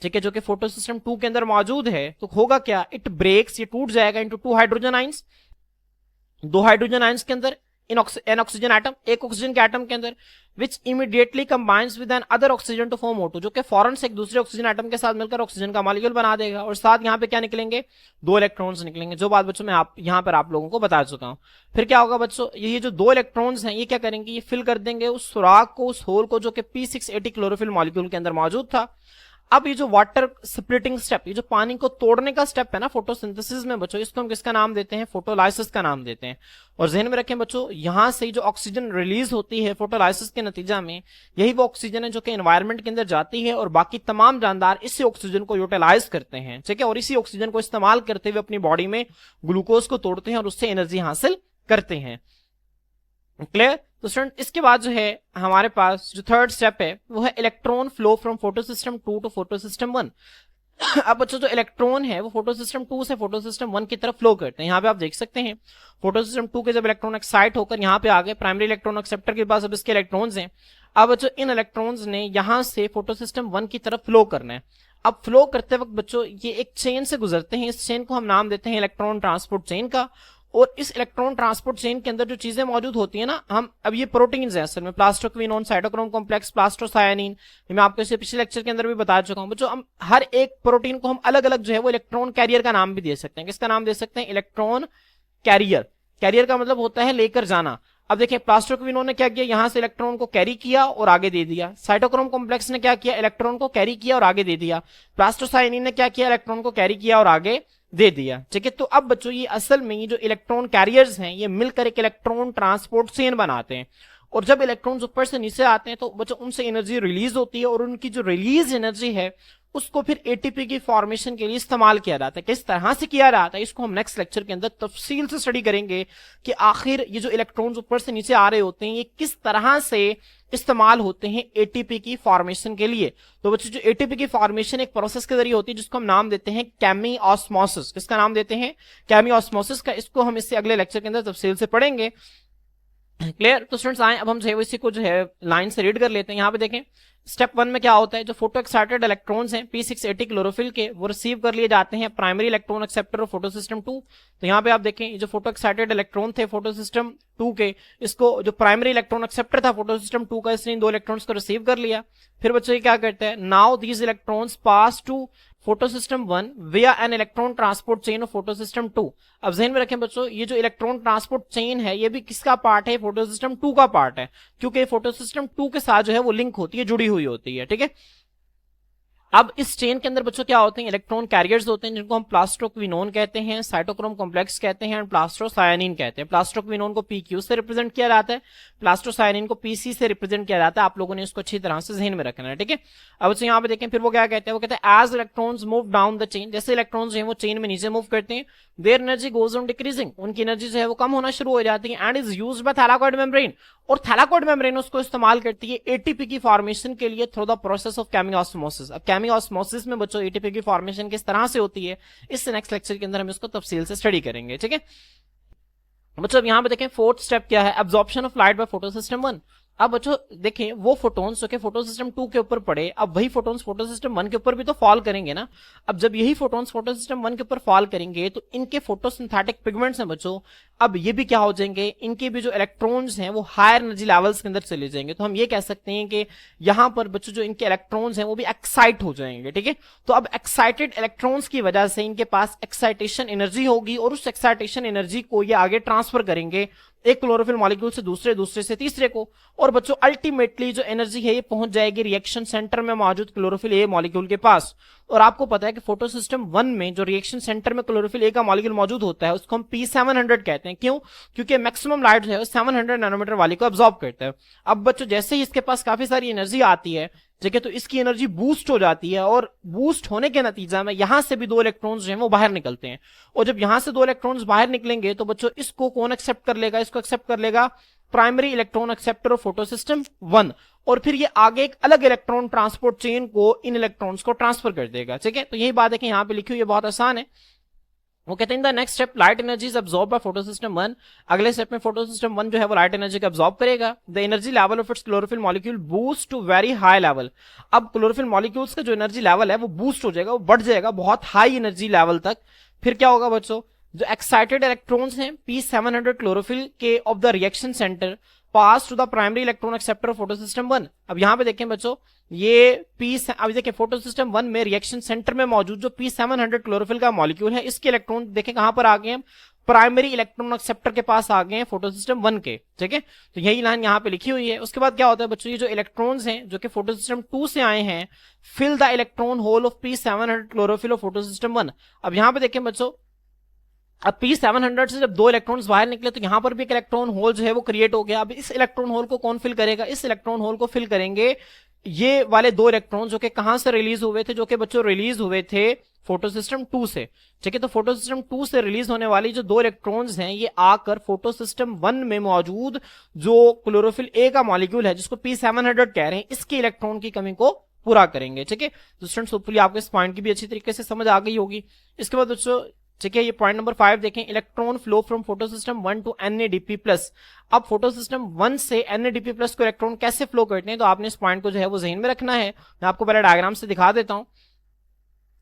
ठीक है, जो कि फोटो सिस्टम 2 के अंदर मौजूद है, तो होगा क्या, इट ब्रेक्स, ये टूट जाएगा into 2 hydrogen ions, 2 hydrogen ions के अंदर एन ऑक्सीजन एटम, एक ऑक्सीजन के एटम के अंदर, which immediately combines with an other oxygen to form O2, जो कि फौरन से एक दूसरे ऑक्सीजन एटम के साथ मिलकर ऑक्सीजन का मॉलिक्यूल बना देगा, और साथ यहाँ पे क्या निकलेंगे, 2 इलेक्ट्रॉन्स निकलेंगे, जो बात बच्चों मैं यहाँ पर आप लोगों को बता चुका हूँ। फिर क्या होगा बच्चों, ये जो 2 इलेक्ट्रॉन्स हैं ये क्या करेंगे, ये फिल कर देंगे उस सुराख को, उस होल को, जो कि P680 क्लोरोफिल मॉलिक्यूल के अंदर मौजूद था। अब ये जो वाटर स्प्लिटिंग स्टेप, ये जो पानी को तोड़ने का स्टेप है ना फोटोसिंथेसिस में बच्चों, इसको हम किसका नाम देते हैं, फोटोलाइसिस का नाम देते हैं। और जहन में रखें बच्चों, यहां से जो ऑक्सीजन रिलीज होती है फोटोलाइसिस के नतीजा में, यही वो ऑक्सीजन है जो कि एनवायरमेंट के अंदर जाती है और बाकी तमाम जानदार इसी ऑक्सीजन को यूटिलाइज करते हैं, ठीक है, और इसी ऑक्सीजन को इस्तेमाल करते हुए अपनी बॉडी में ग्लूकोज को तोड़ते हैं और उससे एनर्जी हासिल करते हैं। क्लियर। तो स्टूडेंट इसके बाद जो है हमारे पास जो थर्ड स्टेप है वो है electron flow from photosystem 2 to photosystem 1। अब बच्चों जो इलेक्ट्रॉन है वो फोटोसिस्टम 2 से फोटोसिस्टम 1 की तरफ फ्लो करते हैं। यहाँ पे आप देख सकते हैं फोटोसिस्टम 2 के जब इलेक्ट्रॉन एक्साइट होकर यहाँ पे आ गए, प्राइमरी इलेक्ट्रॉन एक्सेप्टर के पास अब इसके इलेक्ट्रॉन्स हैं। अब बच्चों इन इलेक्ट्रॉन्स ने यहाँ से फोटोसिस्टम 1 की तरफ फ्लो करना है। अब फ्लो करते वक्त बच्चों ये एक चेन से गुजरते हैं, इस चेन को हम नाम देते हैं इलेक्ट्रॉन ट्रांसपोर्ट चेन का। और इस इलेक्ट्रॉन ट्रांसपोर्ट चेन के अंदर जो चीजें मौजूद होती है ना, हम अब ये प्रोटीन्स हैं असल में, प्लास्टोक्विनोन, साइटोक्रोम कॉम्प्लेक्स, प्लास्टोसायनिन, मैं आपको इसे पिछले लेक्चर के अंदर भी बता चुका हूं बच्चों। हम हर एक प्रोटीन को हम अलग अलग जो है वो इलेक्ट्रॉन कैरियर का नाम भी दे सकते हैं। किसका नाम दे सकते हैं, इलेक्ट्रॉन कैरियर। कैरियर का मतलब होता है लेकर जाना। अब देखिए प्लास्टोक्विनोन ने क्या किया, यहां से इलेक्ट्रॉन को कैरी किया और आगे दे दिया। साइटोक्रोम कॉम्प्लेक्स ने क्या किया, इलेक्ट्रॉन को कैरी किया और आगे दे दिया। प्लास्टोसायनिन ने क्या किया, इलेक्ट्रॉन को कैरी किया और आगे दे दिया, ठीक है। तो अब बच्चों ये असल में ये जो इलेक्ट्रॉन कैरियर्स हैं ये मिलकर एक इलेक्ट्रॉन ट्रांसपोर्ट चेन बनाते हैं। और जब इलेक्ट्रॉन्स ऊपर से नीचे आते हैं तो बच्चों उनसे एनर्जी रिलीज होती है और उनकी जो रिलीज एनर्जी है उसको फिर एटीपी की फॉर्मेशन के लिए इस्तेमाल किया जाता है। किस तरह से किया जाता है इसको हम नेक्स्ट लेक्चर के अंदर तफसील से स्टडी करेंगे कि आखिर ये जो इलेक्ट्रॉन्स ऊपर से नीचे आ रहे होते हैं ये किस तरह से इस्तेमाल होते हैं एटीपी की फॉर्मेशन के लिए। तो बच्चों जो एटीपी की फॉर्मेशन एक प्रोसेस के जरिए होती है जिसको हम नाम देते हैं केमी ऑस्मोसिस। किसका नाम देते हैं, केमी ऑस्मोसिस का। इसको हम इससे अगले लेक्चर के अंदर तफसील से पढ़ेंगे। क्लियर। तो स्टूडेंट्स आए अब हम जो है इसी को जो है लाइन से रीड कर लेते हैं। यहाँ पे देखें स्टेप 1 में क्या होता है, जो फोटो एक्साइटेड इलेक्ट्रॉन्स हैं P680 क्लोरोफिल के, वो रिसीव कर लिए जाते हैं primary electron acceptor of photosystem 2। तो यहाँ पे आप देखें ये जो फोटो एक्साइटेड इलेक्ट्रॉन थे फोटोसिस्टम 2 के, इसको जो प्राइमरी इलेक्ट्रॉन एक्सेप्टर था फोटोसिस्टम 2 का, इसने इन 2 इलेक्ट्रॉन्स को रिसीव कर लिया। फिर बच्चों ये क्या करते हैं, now these electrons pass to photosystem 1 via an electron transport chain of photosystem 2। अब ध्यान में रखें बच्चों ये जो इलेक्ट्रॉन ट्रांसपोर्ट चेन है ये भी किसका पार्ट है, फोटोसिस्टम 2 का पार्ट है, क्योंकि फोटोसिस्टम 2 के साथ जो है वो लिंक होती है, जुड़ी हुई होती है, ठीक है। अब इस चेन के अंदर बच्चों क्या होते हैं, इलेक्ट्रॉन कैरियर्स होते हैं जिनको हम प्लास्टोक्विनोन कहते हैं, साइटोक्रोम कॉम्प्लेक्स कहते हैं, प्लास्टोसायनिन कहते हैं। प्लास्टोक्विनोन को PQ से रिप्रेजेंट किया जाता है, प्लास्टोसायनिन को PC से रिप्रेजेंट किया जाता है। आप लोगों ने इसको अच्छी तरह से ध्यान में रखना है, ठीक है। अब बच्चों यहाँ पे देखें फिर वो क्या कहते हैं, वो कहते हैं as electrons move down the chain, जैसे इलेक्ट्रॉन्स जो है वो चेन में नीचे मूव करते हैं, their energy goes on decreasing, उनकी एनर्जी जो है वो कम होना शुरू हो जाती है, and is used by thylakoid membrane, और थैलाकॉइड मेम्ब्रेन उसको इस्तेमाल करती है एटीपी की फॉर्मेशन के लिए through the process of chemiosmosis. अब केमी ऑस्मोसिस में बच्चों एटीपी की फॉर्मेशन किस तरह से होती है इस नेक्स्ट लेक्चर के अंदर हम इसको तफसील से स्टडी करेंगे, ठीक है। बच्चों यहाँ पे देखें फोर्थ स्टेप क्या है, absorption of light by photosystem 1। अब बच्चों देखें वो फोटोन्स जो कि फोटोसिस्टम 2 के ऊपर पड़े, अब वही फोटोन्स फोटोसिस्टम 1 के ऊपर भी तो फॉल करेंगे ना। अब जब यही फोटोन्स फोटोसिस्टम 1 के ऊपर फॉल करेंगे तो इनके फोटोसिंथेटिक पिगमेंट्स हैं बच्चों, अब ये भी क्या हो जाएंगे, इनके भी जो इलेक्ट्रॉन्स हैं वो हायर एनर्जी लेवल्स के अंदर चले जाएंगे। तो हम ये कह सकते हैं कि यहाँ पर बच्चों जो इनके इलेक्ट्रॉन्स हैं वो भी एक्साइट हो जाएंगे, ठीक है। तो अब एक्साइटेड इलेक्ट्रॉन्स की वजह से इनके पास एक्साइटेशन एनर्जी होगी और उस एक्साइटेशन एनर्जी को ये आगे ट्रांसफर करेंगे एक क्लोरोफिल मॉलिक्यूल से दूसरे, दूसरे से तीसरे को, और बच्चों अल्टीमेटली जो एनर्जी है ये पहुंच जाएगी रिएक्शन सेंटर में मौजूद क्लोरोफिल ए मॉलिक्यूल के पास। और आपको पता है कि फोटोसिस्टम 1 में जो रिएक्शन सेंटर में क्लोरोफिल ए का मॉलिक्यूल मौजूद होता है उसको हम P700 कहते हैं। क्यों, क्योंकि मैक्सिमम लाइट जो है 700 नैनोमीटर वाली को अब्सॉर्ब करता है। अब बच्चों जैसे ही इसके पास काफी सारी एनर्जी आती है, ठीक है, तो इसकी एनर्जी बूस्ट हो जाती है और बूस्ट होने के नतीजा में यहां से भी दो इलेक्ट्रॉन्स जो है वो बाहर निकलते हैं। और जब यहां से दो इलेक्ट्रॉन्स बाहर निकलेंगे तो बच्चों इसको कौन एक्सेप्ट कर लेगा, इसको एक्सेप्ट कर लेगा primary electron acceptor of photosystem 1, और फिर ये आगे एक अलग इलेक्ट्रॉन ट्रांसपोर्ट चेन को इन इलेक्ट्रॉन्स को ट्रांसफर कर देगा। ठीक है, तो यही बात है कि यहाँ पे लिखी हुई है, बहुत आसान है। वो कहते हैं the next step light energy is absorb by photosystem 1। अगले स्टेप में फोटोसिस्टम 1 जो है वो लाइट एनर्जी को अब्सॉर्ब करेगा। The energy level of its chlorophyll molecule boost to very high level. अब क्लोरोफिल मॉलिक्यूल्स का जो एनर्जी लेवल है वो बूस्ट हो जाएगा, वो बढ़ जाएगा बहुत हाई एनर्जी लेवल तक। फिर क्या होगा बच्चों, जो एक्साइटेड इलेक्ट्रॉन्स हैं P700 क्लोरोफिल के of the reaction centre pass to the primary electron acceptor of photosystem 1। अब यहां पे देखें बच्चों, ये अभी देखिए फोटोसिस्टम 1 में रिएक्शन सेंटर में मौजूद जो P700 क्लोरोफिल का मॉलिक्यूल है, इसके इलेक्ट्रॉन देखें कहां पर आ गए हैं, प्राइमरी इलेक्ट्रॉन एक्सेप्टर के पास आ गए हैं फोटोसिस्टम 1 के। ठीक है, तो यही लाइन यहां पे लिखी हुई है। उसके बाद क्या होता है बच्चों, ये जो इलेक्ट्रॉन्स हैं जो कि फोटोसिस्टम 2 से आए हैं, fill the electron hole of P700 chlorophyll of photosystem 1। अब यहां पे देखें बच्चों, अब P700 से जब दो इलेक्ट्रॉन्स बाहर निकले तो यहां पर भी एक इलेक्ट्रॉन होल जो है वो क्रिएट हो गया। अब इस इलेक्ट्रॉन होल को कौन फिल करेगा, इस इलेक्ट्रॉन होल को फिल करेंगे ये वाले दो इलेक्ट्रॉन जो कि कहां से रिलीज हुए थे, जो कि बच्चों रिलीज हुए थे फोटोसिस्टम 2 से। ठीक है, तो फोटोसिस्टम 2 से रिलीज होने वाली जो दो इलेक्ट्रॉन्स हैं ये आकर फोटोसिस्टम 1 में मौजूद जो क्लोरोफिल ए का मॉलिक्यूल है जिसको P700 कह रहे हैं, इसके इलेक्ट्रॉन की कमी को पूरा करेंगे। ठीक है, तो स्टूडेंट्स होपफुली आपको इस पॉइंट की भी अच्छी तरीके से समझ आ गई होगी। इसके बाद बच्चों ठीक है, ये पॉइंट नंबर 5 देखें, electron flow from photosystem 1 to NADP+। अब फोटोसिस्टम 1 से NADP+ को इलेक्ट्रॉन कैसे फ्लो करते हैं, तो आपने इस पॉइंट को जो है वो जहन में रखना है। मैं आपको पहले डायग्राम से दिखा देता हूं।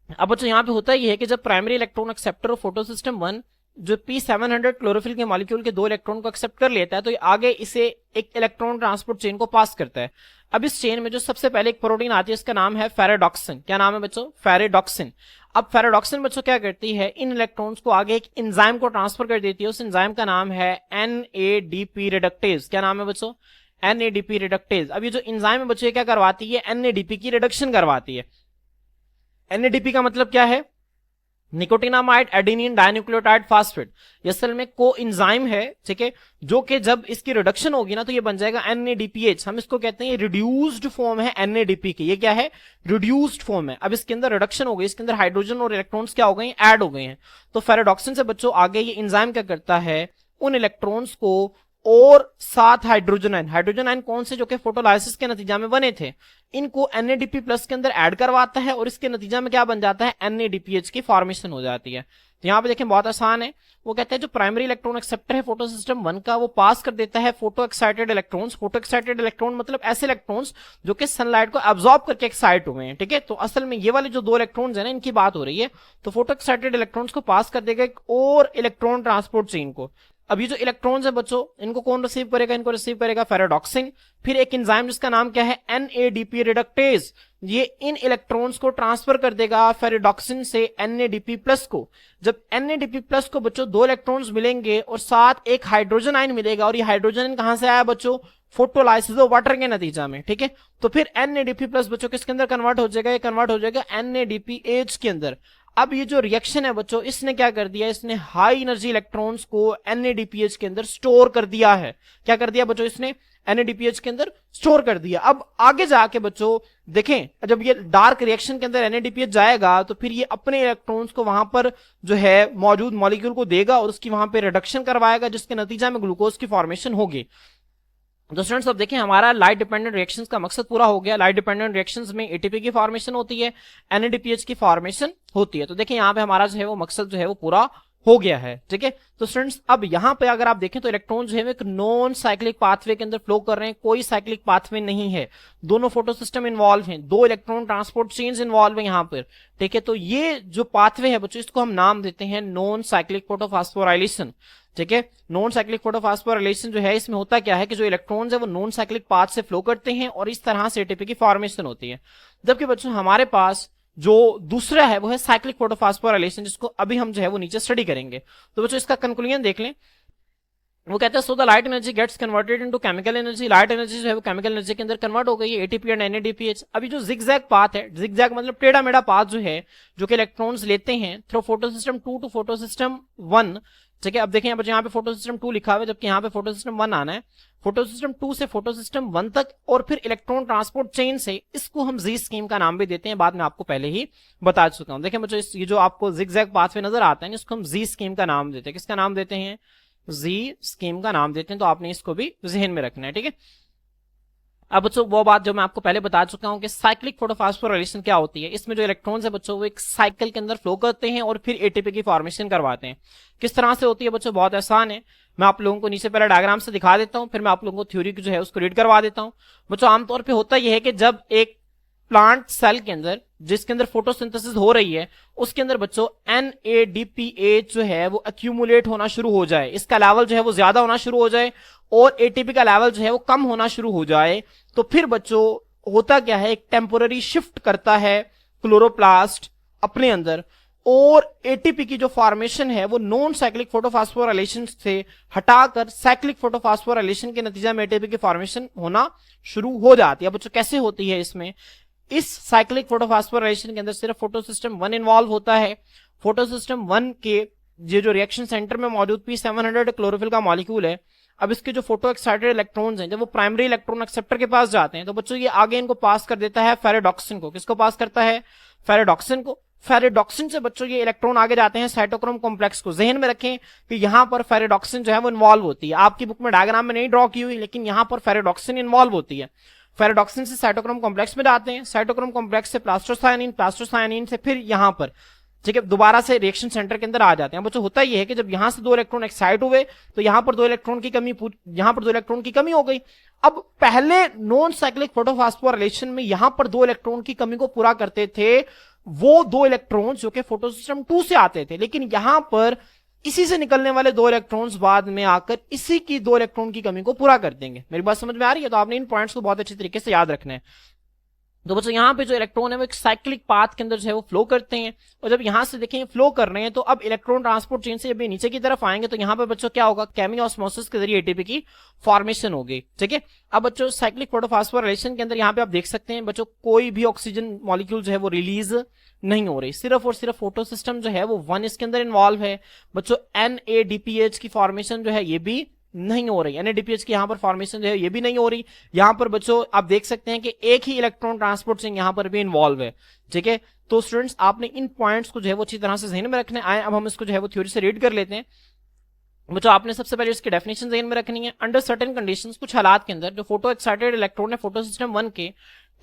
अब बच्चों यहाँ पे होता ही है कि जब primary electron acceptor of photosystem 1 जो P700 क्लोरोफिल के मॉलिक्यूल के दो इलेक्ट्रॉन को एक्सेप्ट कर लेता है तो ये आगे इसे एक इलेक्ट्रॉन ट्रांसपोर्ट चेन को पास करता है। अब इस चेन में जो सबसे पहले एक प्रोटीन आती है इसका नाम है फेरेडॉक्सिन। क्या नाम है बच्चों, फेरेडॉक्सिन। अब फेरेडॉक्सिन बच्चों क्या करती है, इन इलेक्ट्रॉन्स को आगे एक एंजाइम को ट्रांसफर कर देती है। उस एंजाइम का नाम है NADP रिडक्टेज। क्या नाम है बच्चों, NADP रिडक्टेज। अब ये जो एंजाइम है बच्चों क्या करवाती है, NADP की रिडक्शन करवाती है। NADP का मतलब क्या है, निकोटिनामाइड एडेनिन डाइन्यूक्लियोटाइड फास्फेट। ये असल में को एंजाइम है, ठीक है, जो कि जब इसकी रिडक्शन होगी ना तो ये बन जाएगा NADPH। हम इसको कहते हैं रिड्यूस्ड फॉर्म है NADP की। ये क्या है, रिड्यूस्ड फॉर्म है। अब इसके अंदर रिडक्शन हो गई, इसके अंदर हाइड्रोजन और इलेक्ट्रॉन्स क्या हो गए, ऐड हो गए हैं। तो फेरेडॉक्सिन से बच्चों आगे ये एंजाइम क्या करता है, उन इलेक्ट्रॉन्स को और 7 हाइड्रोजन आयन कौन से, जो कि फोटोलाइसिस के नतीजा में बने थे, इनको NADP+ के अंदर ऐड करवाता है और इसके नतीजा में क्या बन जाता है, NADPH की फॉर्मेशन हो जाती है। तो यहाँ पे देखें बहुत आसान है। वो कहते हैं जो प्राइमरी इलेक्ट्रॉन एक्सेप्टर है फोटोसिस्टम 1 का, वो पास कर देता है photo excited electrons. Photo excited electron मतलब ऐसे इलेक्ट्रॉन्स जो कि सनलाइट को एब्जॉर्ब करके एक्साइट हुए हैं। ठीक है, तो असल में ये वाले जो दो इलेक्ट्रॉन्स है ना, इनकी बात हो रही है। तो फोटो एक्साइटेड इलेक्ट्रॉन्स को पास कर देगा एक और इलेक्ट्रॉन ट्रांसपोर्ट चेन को। अब ये जो इलेक्ट्रॉन्स है बच्चों, इनको कौन रिसीव करेगा, इनको रिसीव करेगा फेरेडॉक्सिन। फिर एक एंजाइम जिसका नाम क्या है, NADP रिडक्टेज, ये इन इलेक्ट्रॉन्स को ट्रांसफर कर देगा फेरेडॉक्सिन से NADP+ को। जब NADP+ को बच्चों दो इलेक्ट्रॉन्स मिलेंगे और साथ एक हाइड्रोजन आयन मिलेगा, और ये हाइड्रोजन आयन कहां से आया बच्चों, फोटोलाइसिस ऑफ वाटर के नतीजा में। ठीक है, तो फिर NADP+ बच्चों किसके अंदर कन्वर्ट हो जाएगा, ये कन्वर्ट हो जाएगा NADPH के अंदर। अब ये जो रिएक्शन है बच्चों, इसने क्या कर दिया, इसने हाई एनर्जी इलेक्ट्रॉन्स को NADPH के अंदर स्टोर कर दिया है। क्या कर दिया बच्चों, इसने NADPH के अंदर स्टोर कर दिया। अब आगे जाके बच्चों देखें, जब ये डार्क रिएक्शन के अंदर NADPH जाएगा तो फिर ये अपने इलेक्ट्रॉन्स को वहां पर जो है मौजूद मॉलिक्यूल को देगा और उसकी वहां पर रिडक्शन करवाएगा, जिसके नतीजा में ग्लूकोज की फॉर्मेशन होगी। तो स्टूडेंट्स अब देखें, हमारा लाइट डिपेंडेंट रिएक्शंस का मकसद पूरा हो गया। लाइट डिपेंडेंट रिएक्शंस में ATP की फॉर्मेशन होती है, NADPH की फॉर्मेशन होती है। तो देखें यहाँ पे हमारा जो है वो मकसद जो है वो पूरा हो गया है। ठीक है, तो स्टूडेंट्स अब यहाँ पे अगर आप देखें तो इलेक्ट्रॉन जो है वो एक नॉन साइक्लिक पाथवे के अंदर फ्लो कर रहे हैं, कोई साइक्लिक पाथवे नहीं है। दोनों फोटोसिस्टम इन्वॉल्व हैं, दो इलेक्ट्रॉन ट्रांसपोर्ट चेन्स इन्वॉल्व है यहाँ पर। ठीक है, तो ये जो पाथवे है बच्चों, इसको हम नाम देते हैं नॉन साइक्लिक फोटोफॉस्फोराइलेशन। ठीक है, नॉन साइक्लिक फोटोफॉस्फोराइलेशन जो है, इसमें होता क्या है कि जो इलेक्ट्रॉन्स है वो नॉन साइक्लिक पाथ से फ्लो करते हैं और इस तरह से ATP की फॉर्मेशन होती है। जबकि बच्चों हमारे पास जो दूसरा है वो है साइक्लिक फोटोफॉस्फोराइलेशन, जिसको अभी हम जो है वो नीचे स्टडी करेंगे। तो बच्चों इसका कंक्लूजन देख लें। वो कहते हैं so the light energy gets converted into chemical energy. Light energy जो है वो केमिकल एनर्जी के अंदर कन्वर्ट हो गई है, ATP एंड NADPH। अभी जो जिगजैग पाथ है, जिगजैग मतलब टेढ़ा मेढ़ा पाथ जो है, जो कि इलेक्ट्रॉन्स लेते हैं थ्रू फोटोसिस्टम 2 टू फोटोसिस्टम 1, ठीक है। अब देखें यहाँ पे फोटो सिस्टम 2 लिखा हुआ है, जबकि यहाँ पे फोटो सिस्टम 1 आना है। फोटो सिस्टम 2 से फोटो सिस्टम 1 तक और फिर इलेक्ट्रॉन ट्रांसपोर्ट चेन से, इसको हम जी स्कीम का नाम भी देते हैं, बाद में आपको पहले ही बता चुका हूं। देखें बच्चों, ये जो आपको जिगजैग पाथवे नजर आता है, इसको हम जी स्कीम का नाम देते हैं। किसका नाम देते हैं? जी स्कीम का नाम देते हैं। तो आपने इसको भी जहन में रखना है, ठीक है। अब बच्चों वो बात जो मैं आपको पहले बता चुका हूं कि साइक्लिक फोटोफॉस्फोराइलेशन क्या होती है। इसमें जो इलेक्ट्रॉन्स है बच्चों, वो एक साइकिल के अंदर फ्लो करते हैं और फिर एटीपी की फॉर्मेशन करवाते हैं। किस तरह से होती है बच्चों? बहुत आसान है। मैं आप लोगों को नीचे पहले डायग्राम से दिखा देता हूं, फिर मैं आप लोगों को थ्योरी की जो है उसको रीड करवा देता हूं। बच्चों आमतौर पर होता यह है कि जब एक प्लांट सेल के अंदर, जिसके अंदर फोटोसिंथेसिस हो रही है, उसके अंदर बच्चों NADPH जो है वो एक्यूमुलेट होना शुरू हो जाए, इसका लेवल जो है वो ज्यादा होना शुरू हो जाए और एटीपी का लेवल जो है वो कम होना शुरू हो जाए, तो फिर बच्चों होता क्या है, एक टेम्पोररी शिफ्ट करता है क्लोरोप्लास्ट अपने अंदर, और एटीपी की जो फॉर्मेशन है वो नॉन साइक्लिक फोटोफॉस्फोराइलेशन से हटाकर साइक्लिक फोटोफॉस्फोराइलेशन के नतीजा में एटीपी की फॉर्मेशन होना शुरू हो जाती है। बच्चों कैसे होती है? इसमें इस साइक्लिक फोटोफॉस्फोराइलेशन के अंदर सिर्फ फोटो सिस्टम 1 इन्वॉल्व होता है। फोटो सिस्टम 1 के ये जो रिएक्शन सेंटर में मौजूद P700 क्लोरोफिल का मॉलिक्यूल है, अब इसके जो फोटो एक्साइटेड इलेक्ट्रॉन्स हैं, जब वो प्राइमरी इलेक्ट्रॉन एक्सेप्टर के पास जाते हैं, तो बच्चों ये आगे इनको पास कर देता है फेरेडॉक्सिन को। किसको पास करता है? फेरेडॉक्सिन को। फेरेडॉक्सिन से बच्चों ये इलेक्ट्रॉन आगे जाते हैं साइटोक्रोम कॉम्प्लेक्स को। जहन में रखें कि यहां पर फेरेडॉक्सिन जो है वो इन्वॉल्व होती है। आपकी बुक में डायग्राम में नहीं ड्रॉ की हुई, लेकिन यहां पर फेरेडॉक्सिन इन्वॉल्व होती है। फेरेडॉक्सिन से साइटोक्रोम कॉम्प्लेक्स में जाते हैं, साइटोक्रोम कॉम्प्लेक्स से प्लास्टोसायनिन, प्लास्टोसायनिन से फिर यहां पर, ठीक है, दोबारा से रिएक्शन सेंटर के अंदर आ जाते हैं। बच्चों होता यह है कि जब यहां से 2 इलेक्ट्रॉन एक्साइट हुए तो यहां पर 2 इलेक्ट्रॉन की कमी, यहां पर 2 इलेक्ट्रॉन की कमी हो गई। अब पहले नॉन साइक्लिक फोटोफॉस्फोराइलेशन में यहां पर 2 इलेक्ट्रॉन की कमी को पूरा करते थे वो 2 इलेक्ट्रॉन जो कि फोटो सिस्टम 2 से आते थे, लेकिन यहां पर इसी से निकलने वाले 2 इलेक्ट्रॉन्स बाद में आकर इसी की 2 इलेक्ट्रॉन की कमी को पूरा कर देंगे। मेरी बात समझ में आ रही है? तो आपने इन पॉइंट्स को बहुत अच्छी तरीके से याद रखना है। तो बच्चों यहाँ पे जो इलेक्ट्रॉन है वो एक साइक्लिक पाथ के अंदर जो है वो फ्लो करते हैं, और जब यहां से देखें फ्लो कर रहे हैं तो अब इलेक्ट्रॉन ट्रांसपोर्ट चेन से जब नीचे की तरफ आएंगे तो यहाँ पे बच्चों क्या होगा? केमी ऑस्मोसिस के जरिए एटीपी की फॉर्मेशन होगी, ठीक है। अब बच्चों साइक्लिक फोटोफॉस्फोराइलेशन के अंदर यहाँ पे आप देख सकते हैं बच्चों, कोई भी ऑक्सीजन मॉलिक्यूल जो है वो रिलीज नहीं हो रही, सिर्फ और सिर्फ फोटो सिस्टम जो है वो 1 इसके अंदर इन्वॉल्व है। बच्चों NADPH की फॉर्मेशन जो है ये भी नहीं हो रही, NADPH की यहां पर फॉर्मेशन जो है ये भी नहीं हो रही। यहां पर बच्चों आप देख सकते हैं कि एक ही इलेक्ट्रॉन ट्रांसपोर्ट चेन यहां पर भी इन्वॉल्व है, ठीक है। तो स्टूडेंट्स आपने इन पॉइंट्स को जो है वो अच्छी तरह से ध्यान में रखना है। अब हम इसको जो है वो थ्योरी से रीड कर लेते हैं। बच्चों आपने सबसे पहले इसकी डेफिनेशन ध्यान में रखनी है। अंडर सर्टेन कंडीशंस, कुछ हालात के अंदर जो फोटो एक्साइटेड इलेक्ट्रॉन है फोटो सिस्टम 1 के,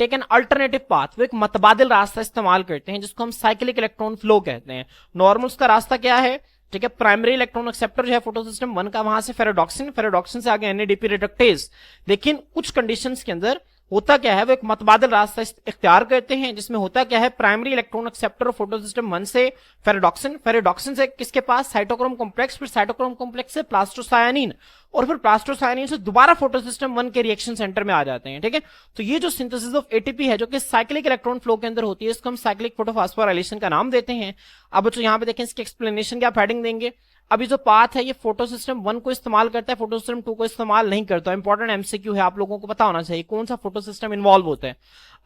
टेक एन अल्टरनेटिव पाथ, वो एक मतबादिल रास्ता इस्तेमाल करते हैं जिसको हम साइक्लिक इलेक्ट्रॉन फ्लो कहते हैं। नॉर्मल उसका रास्ता क्या है? ठीक है, प्राइमरी इलेक्ट्रॉन एक्सेप्टर जो है फोटो सिस्टम 1 का, वहां से फेरेडॉक्सिन, फेरेडॉक्सिन से आगे NADP रिडक्टेज। लेकिन कुछ कंडीशंस के अंदर होता क्या है, वो एक मतबादल रास्ता इख्तियार करते हैं, जिसमें होता क्या है, primary electron acceptor photo system 1 से फेरेडॉक्सिन, फेरेडॉक्सिन से किसके पास? साइटोक्रोम कॉम्प्लेक्स, फिर साइटोक्रोम कॉम्प्लेक्स से प्लास्टोसायनिन, और फिर प्लास्टोसायनिन से दोबारा फोटो सिस्टम 1 के रिएक्शन सेंटर में आ जाते हैं, ठीक है। तो ये जो सिंथेसिस ऑफ एटीपी है जो कि साइक्लिक इलेक्ट्रॉन फ्लो के अंदर होती है, इसको हम साइक्लिक फोटोफॉस्फोराइलेशन का नाम देते हैं। अब बच्चों यहाँ पे देखें इसकी एक्सप्लेनेशन क्या हेडिंग देंगे। अभी जो पाथ है ये फोटो सिस्टम 1 को इस्तेमाल करता है, फोटो सिस्टम 2 को इस्तेमाल नहीं करता। इंपॉर्टेंट MCQ है, आप लोगों को पता होना चाहिए कौन सा फोटो सिस्टम इन्वॉल्व होता है।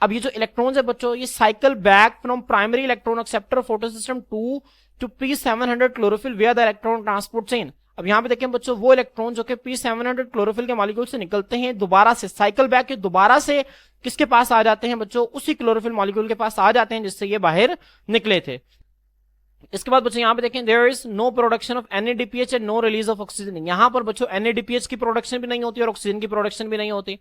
अब ये जो इलेक्ट्रॉन्स है बच्चों, ये cycle back from primary electron acceptor photo system 2 to P700 chlorophyll via the electron transport chain. अब यहाँ पे देखें बच्चों, वो इलेक्ट्रॉन जो कि P700 क्लोरोफिल के मॉलिक्यूल से निकलते हैं, दोबारा से साइकिल बैक के दोबारा से किसके पास आ जाते हैं बच्चों? उसी क्लोरोफिल मॉलिक्यूल के पास आ जाते हैं जिससे ये बाहर निकले थे। इसके बाद बच्चों यहाँ पे देखें, there is no production of NADPH and no release of oxygen. यहाँ पर बच्चों NADPH की प्रोडक्शन भी नहीं होती और ऑक्सीजन की प्रोडक्शन भी नहीं होती।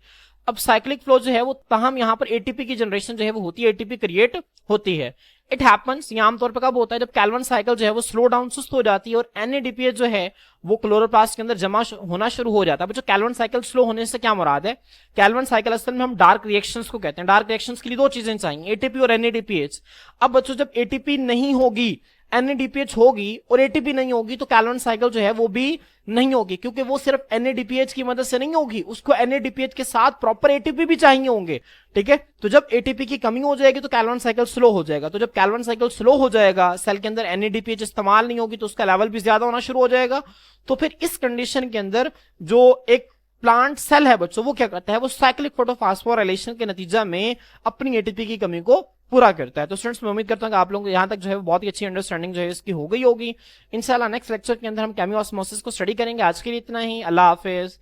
अब साइक्लिक फ्लो जो है वो तहम यहाँ पर एटीपी की जनरेशन जो है वो होती है, एटीपी क्रिएट होती है। इट हैपन्स, ये आमतौर पर कब होता है? जब कैल्विन साइकिल जो है वो स्लो डाउन, सुस्त हो जाती है और NADPH जो है वो क्लोरोप्लास्ट के अंदर जमा होना शुरू हो जाता है। बच्चों कैल्विन साइकिल स्लो होने से क्या मुराद है? कैल्विन साइकिल असल में हम डार्क रिएक्शंस को कहते हैं। डार्क रिएक्शंस के लिए 2 चीजें चाहिए, एटीपी और NADPH। अब बच्चों जब एटीपी नहीं होगी, NADPH होगी और एटीपी नहीं होगी, तो कैल्विन साइकिल जो है वो भी नहीं होगी, क्योंकि वो सिर्फ NADPH की मदद से नहीं होगी, उसको NADPH के साथ प्रॉपर एटीपी भी चाहिए होंगे, ठीक है। तो जब एटीपी की कमी हो जाएगी तो कैल्विन साइकिल स्लो हो जाएगा। तो जब कैल्विन साइकिल स्लो हो जाएगा, सेल के अंदर NADPH इस्तेमाल नहीं होगी, तो उसका लेवल भी ज्यादा होना शुरू हो जाएगा। तो फिर इस कंडीशन के अंदर जो एक प्लांट सेल है बच्चों, वो क्या करता है, वो साइक्लिक फोटोफॉस्फोराइलेशन के नतीजा में अपनी एटीपी की कमी को पूरा करता है। तो स्टूडेंट्स मैं उम्मीद करता हूँ कि आप लोगों को यहाँ तक जो है बहुत ही अच्छी अंडरस्टैंडिंग जो है इसकी हो गई होगी। इंशाल्लाह नेक्स्ट लेक्चर के अंदर हम केमियोस्मोसिस को स्टडी करेंगे। आज के लिए इतना ही, अल्लाह हाफिज।